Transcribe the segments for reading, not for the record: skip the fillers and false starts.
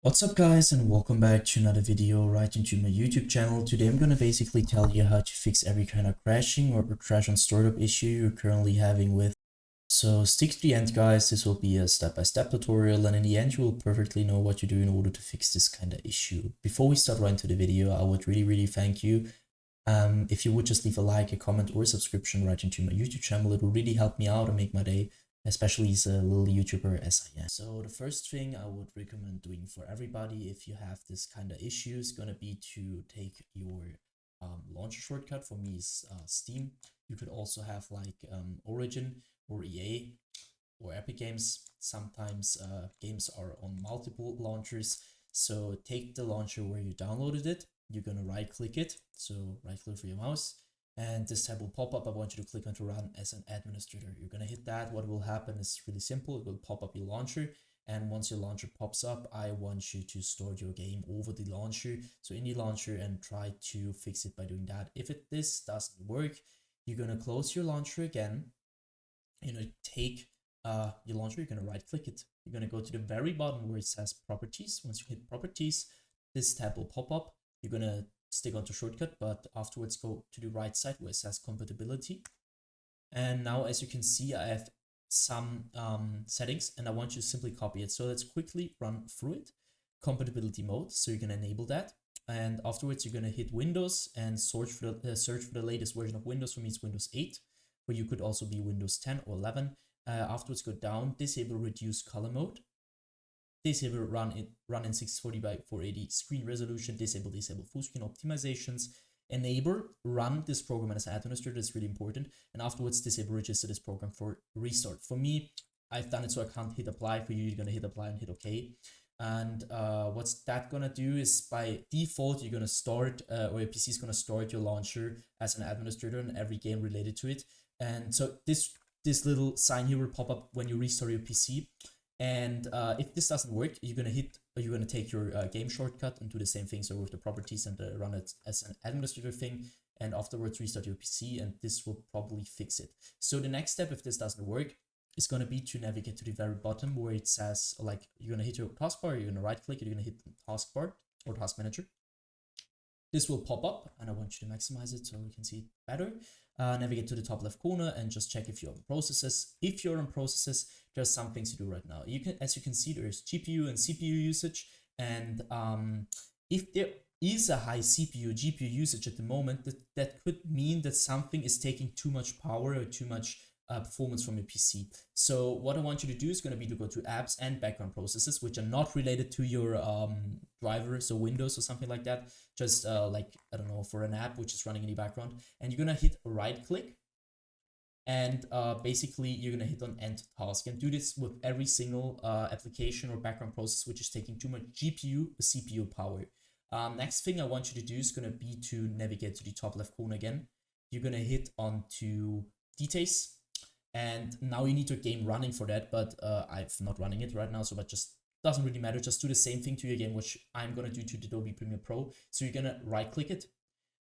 What's up guys, and welcome back to another video right into my YouTube channel. Today I'm gonna basically tell you how to fix every kind of crashing or crash on startup issue you're currently having with. So stick to the end guys, this will be a step-by-step tutorial, and in the end you will perfectly know what to do in order to fix this kind of issue. Before we start right into the video, I would really thank you if you would just leave a like, a comment, or a subscription right into my YouTube channel. It will really help me out and make my day, especially as a little YouTuber as I am. So the first thing I would recommend doing for everybody if you have this kind of issue is gonna be to take your launcher shortcut. For me is Steam. You could also have like Origin or EA or Epic Games. Sometimes games are on multiple launchers. So take the launcher where you downloaded it. You're gonna right click it. So right click for your mouse, and this tab will pop up. I want you to click on to run as an administrator. You're gonna hit that. What will happen is really simple. It will pop up your launcher, and once your launcher pops up, I want you to store your game over the launcher, so in the launcher, and try to fix it by doing that. If this doesn't work, you're gonna close your launcher again. You're gonna take your launcher, you're gonna right click it. You're gonna go to the very bottom where it says properties. Once you hit properties, this tab will pop up. You're gonna stick onto shortcut, but afterwards go to the right side where it says compatibility. And now, as you can see, I have some settings, and I want you to simply copy it. So let's quickly run through it. Compatibility mode, so you're gonna enable that, and afterwards you're gonna hit Windows and search for the latest version of Windows. For me it's Windows 8, but you could also be Windows 10 or 11. Afterwards go down, disable reduce color mode, disable run in 640 by 480 screen resolution, disable full screen optimizations, enable run this program as an administrator. That's really important. And afterwards disable register this program for restart. For me, I've done it so I can't hit apply. For you, you're gonna hit apply and hit OK. And what's that gonna do is, by default, you're gonna start or your PC is gonna start your launcher as an administrator in every game related to it. And so this little sign here will pop up when you restart your PC. And if this doesn't work, you're gonna take your game shortcut and do the same thing. So with the properties and run it as an administrator thing, and afterwards restart your PC, and this will probably fix it. So the next step, if this doesn't work, is gonna be to navigate to the very bottom where it says, like, you're gonna hit your taskbar, you're gonna right click, you're gonna hit the taskbar or task manager. This will pop up, and I want you to maximize it so we can see it better. Navigate to the top left corner and just check if you're on processes. If you're on processes, there's some things to do right now. As you can see, there's GPU and CPU usage, and if there is a high CPU GPU usage at the moment, that could mean that something is taking too much power or too much performance from your PC. So what I want you to do is going to be to go to apps and background processes, which are not related to your driver, so Windows or something like that. Just like, I don't know, for an app which is running in the background, and you're going to hit right click, and basically you're going to hit on end task, and do this with every single application or background process which is taking too much GPU or CPU power. Next thing I want you to do is going to be to navigate to the top left corner again. You're going to hit onto details, and now you need your game running for that, but I'm not running it right now, so that just doesn't really matter. Just do the same thing to your game, which I'm gonna do to the Adobe Premiere Pro. So you're gonna right click it.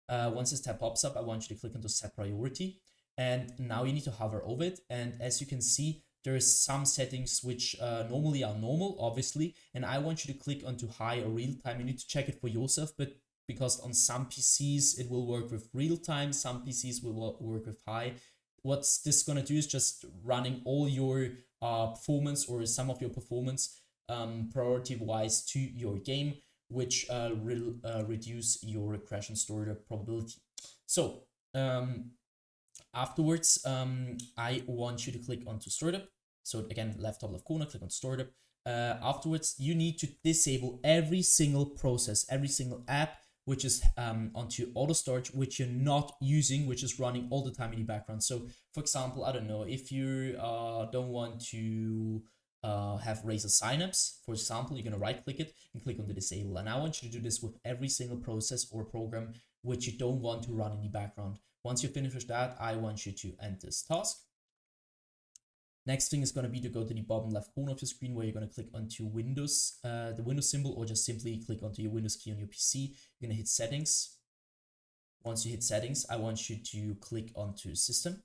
Once this tab pops up, I want you to click into set priority, and now you need to hover over it. And as you can see, there's some settings which normally are normal, obviously, and I want you to click onto high or real time. You need to check it for yourself, but because on some PCs it will work with real time, some PCs will work with high. What's this gonna do is just running all your performance, or some of your performance, priority wise to your game, which will reduce your crash and startup probability. So afterwards, I want you to click onto startup. So again, left top left corner, click on startup. Afterwards, you need to disable every single process, every single app which is onto auto start, which you're not using, which is running all the time in the background. So for example, I don't know, if you don't want to have Razer Synapse, for example, you're gonna right click it and click on the disable. And I want you to do this with every single process or program which you don't want to run in the background. Once you finish that, I want you to end this task. Next thing is going to be to go to the bottom left corner of your screen, where you're going to click onto Windows, the Windows symbol, or just simply click onto your Windows key on your PC. You're going to hit settings. Once you hit settings, I want you to click onto system.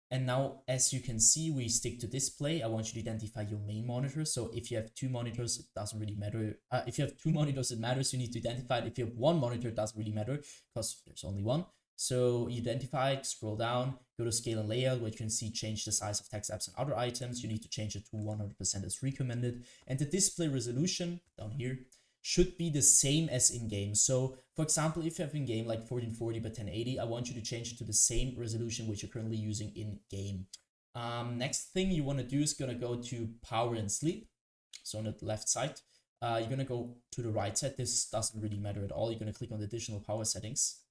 And now, as you can see, we stick to display. I want you to identify your main monitor. So if you have two monitors, it doesn't really matter. If you have two monitors, it matters. You need to identify it. If you have one monitor, it doesn't really matter because there's only one. So you identify it, scroll down, go to scale and layout, where you can see change the size of text apps and other items. You need to change it to 100% as recommended. And the display resolution down here should be the same as in-game. So for example, if you have in-game like 1440 by 1080, I want you to change it to the same resolution which you're currently using in-game. Next thing you want to do is going to go to power and sleep. So on the left side, you're going to go to the right side. This doesn't really matter at all. You're going to click on the additional power settings.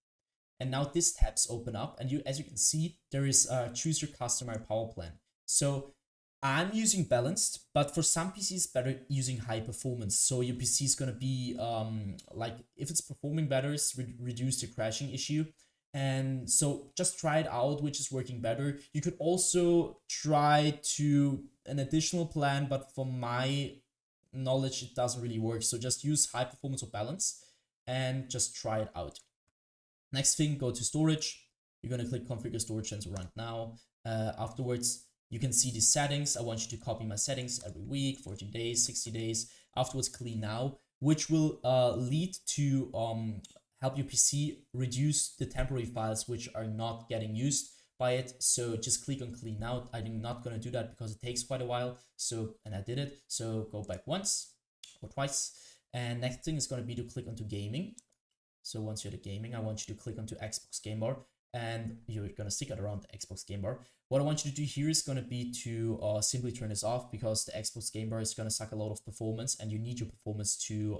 And now this tabs open up, and as you can see, there is choose your customer power plan. So I'm using balanced, but for some PCs, better using high performance. So your PC is gonna be like, if it's performing better, reduce the crashing issue. And so just try it out, which is working better. You could also try to an additional plan, but from my knowledge, it doesn't really work. So just use high performance or balance and just try it out. Next thing, go to storage. You're going to click configure storage sensor right now. Afterwards, you can see the settings. I want you to copy my settings every week, 14 days, 60 days. Afterwards, clean now, which will lead to help your PC reduce the temporary files which are not getting used by it. So just click on clean now. I'm not going to do that because it takes quite a while. And I did it. So go back once or twice. And next thing is going to be to click onto gaming. So once you're at gaming, I want you to click onto Xbox Game Bar, and you're going to stick it around the Xbox Game Bar. What I want you to do here is going to be to simply turn this off, because the Xbox Game Bar is going to suck a lot of performance, and you need your performance to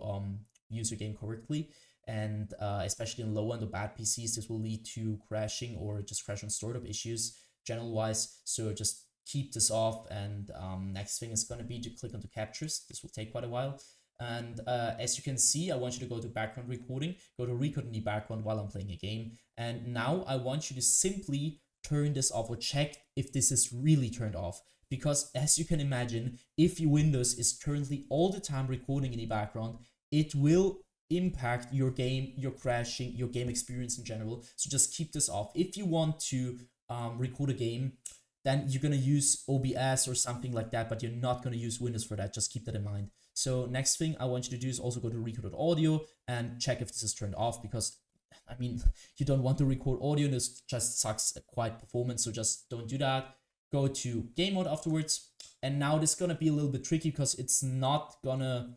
use your game correctly. And especially in low end or bad PCs, this will lead to crashing or just crash on startup issues general wise. So just keep this off. And next thing is going to be to click onto captures. This will take quite a while. And as you can see, I want you to go to background recording, go to record in the background while I'm playing a game. And now I want you to simply turn this off, or check if this is really turned off. Because as you can imagine, if your Windows is currently all the time recording in the background, it will impact your game, your crashing, your game experience in general. So just keep this off. If you want to record a game, then you're going to use OBS or something like that, but you're not going to use Windows for that. Just keep that in mind. So next thing I want you to do is also go to record audio and check if this is turned off, because I mean, you don't want to record audio and this just sucks quite performance. So just don't do that. Go to game mode afterwards. And now this is going to be a little bit tricky because it's not going to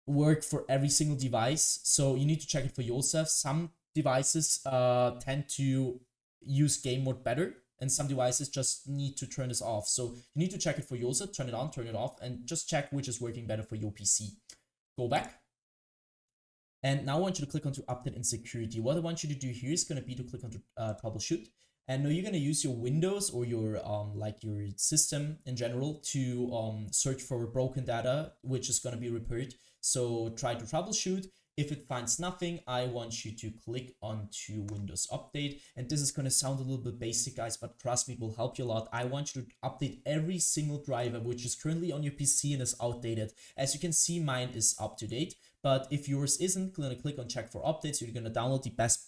work for every single device. So you need to check it for yourself. Some devices tend to use game mode better, and some devices just need to turn this off. So you need to check it for yourself, turn it on, turn it off, and just check which is working better for your PC. Go back. And now I want you to click onto update and security. What I want you to do here is going to be to click onto troubleshoot. And now you're going to use your Windows or your like your system in general to search for broken data, which is going to be repaired. So try to troubleshoot. If it finds nothing, I want you to click onto Windows Update. And this is going to sound a little bit basic, guys, but trust me, it will help you a lot. I want you to update every single driver which is currently on your PC and is outdated. As you can see, mine is up to date. But if yours isn't, going to click on check for updates. You're going to download the best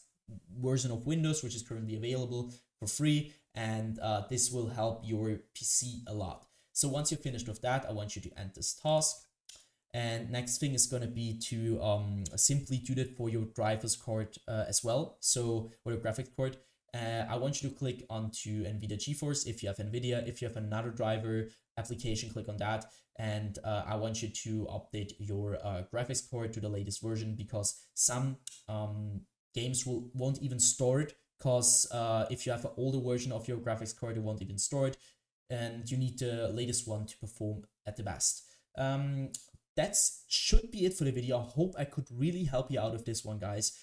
version of Windows, which is currently available for free. And this will help your PC a lot. So once you're finished with that, I want you to end this task. And next thing is going to be to simply do that for your driver's card as well. So for your graphics card, I want you to click onto NVIDIA GeForce if you have NVIDIA. If you have another driver application, click on that. And I want you to update your graphics card to the latest version, because some games won't even store it, because if you have an older version of your graphics card, it won't even store it. And you need the latest one to perform at the best. That should be it for the video. I hope I could really help you out with this one, guys.